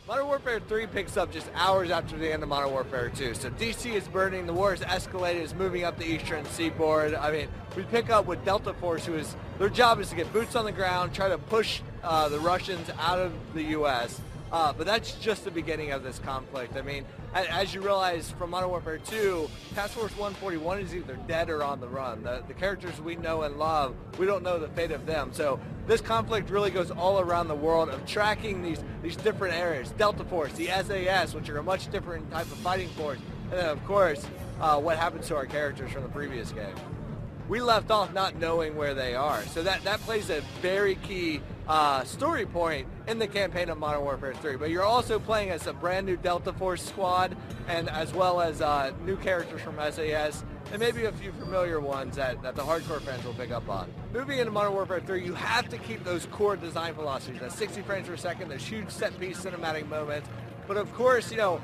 Modern Warfare 3 picks up just hours after the end of Modern Warfare 2. So DC is burning, the war is escalated, is moving up the eastern seaboard. I mean, we pick up with Delta Force, their job is to get boots on the ground, try to push the Russians out of the U.S., but that's just the beginning of this conflict. I mean, as you realize from Modern Warfare 2, Task Force 141 is either dead or on the run. The characters we know and love, we don't know the fate of them. So this conflict really goes all around the world of tracking these different areas. Delta Force, the SAS, which are a much different type of fighting force, and then of course, what happens to our characters from the previous game. We left off not knowing where they are. So that plays a very key story point in the campaign of Modern Warfare 3. But you're also playing as a brand new Delta Force squad, and as well as new characters from SAS, and maybe a few familiar ones that the hardcore fans will pick up on. Moving into Modern Warfare 3, you have to keep those core design philosophies, that 60 frames per second, those huge set-piece cinematic moments. But of course, you know,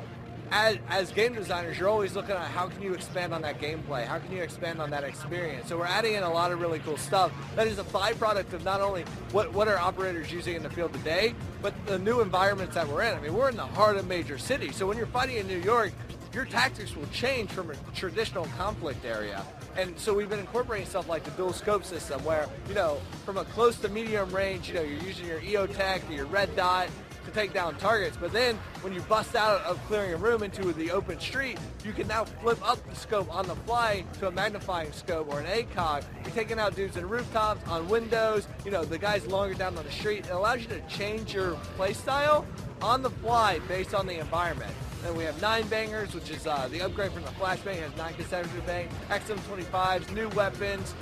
as game designers, you're always looking at how can you expand on that gameplay, how can you expand on that experience. So we're adding in a lot of really cool stuff that is a byproduct of not only what are operators using in the field today, but the new environments that we're in. I mean, we're in the heart of major cities, so when you're fighting in New York, your tactics will change from a traditional conflict area. And so we've been incorporating stuff like the dual scope system where, you know, from a close to medium range, you know, you're using your EOTech or your red dot to take down targets, but then when you bust out of clearing a room into the open street, you can now flip up the scope on the fly to a magnifying scope or an ACOG. You're taking out dudes in rooftops, on windows, you know, the guys longer down on the street. It allows you to change your play style on the fly based on the environment. And we have 9 bangers, which is the upgrade from the flashbang, has 9 consecutive bang, XM25s, new weapons,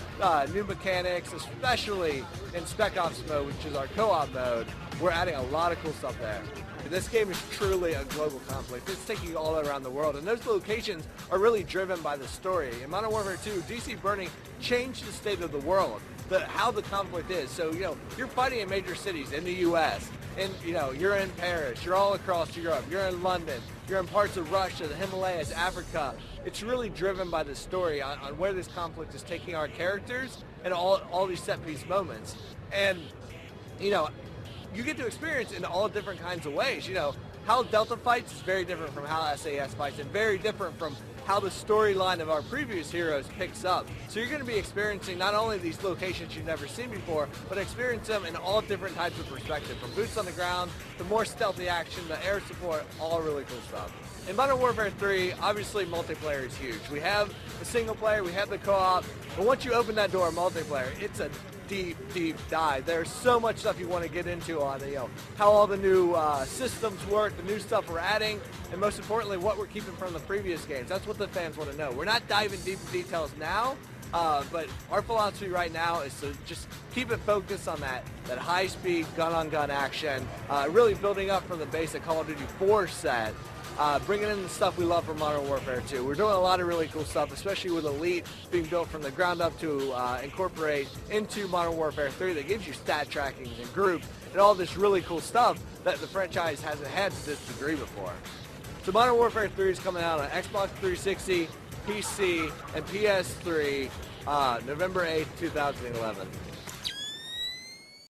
new mechanics, especially in Spec Ops mode, which is our co-op mode. We're adding a lot of cool stuff there. This game is truly a global conflict. It's taking you all around the world, and those locations are really driven by the story. In Modern Warfare 2, DC Burning changed the state of the world, how the conflict is. So, you know, you're fighting in major cities in the U.S., and, you know, you're in Paris, you're all across Europe, you're in London, you're in parts of Russia, the Himalayas, Africa. It's really driven by the story on where this conflict is taking our characters and all these set-piece moments. And, you know, you get to experience in all different kinds of ways. You know, how Delta fights is very different from how SAS fights, and very different from how the storyline of our previous heroes picks up. So you're going to be experiencing not only these locations you've never seen before, but experience them in all different types of perspective, from boots on the ground, the more stealthy action, the air support, all really cool stuff. In Modern Warfare 3, obviously multiplayer is huge. We have the single player, we have the co-op, but once you open that door of multiplayer, it's a deep dive. There's so much stuff you want to get into on, you know, how all the new systems work, the new stuff we're adding, and most importantly, what we're keeping from the previous games. That's what the fans want to know. We're not diving deep into details now, but our philosophy right now is to just keep it focused on that high-speed, gun-on-gun action, really building up from the basic Call of Duty 4 set, bringing in the stuff we love from Modern Warfare 2. We're doing a lot of really cool stuff, especially with Elite being built from the ground up to incorporate into Modern Warfare 3 that gives you stat tracking and group and all this really cool stuff that the franchise hasn't had to this degree before. So Modern Warfare 3 is coming out on Xbox 360, PC, and PS3 November 8th, 2011.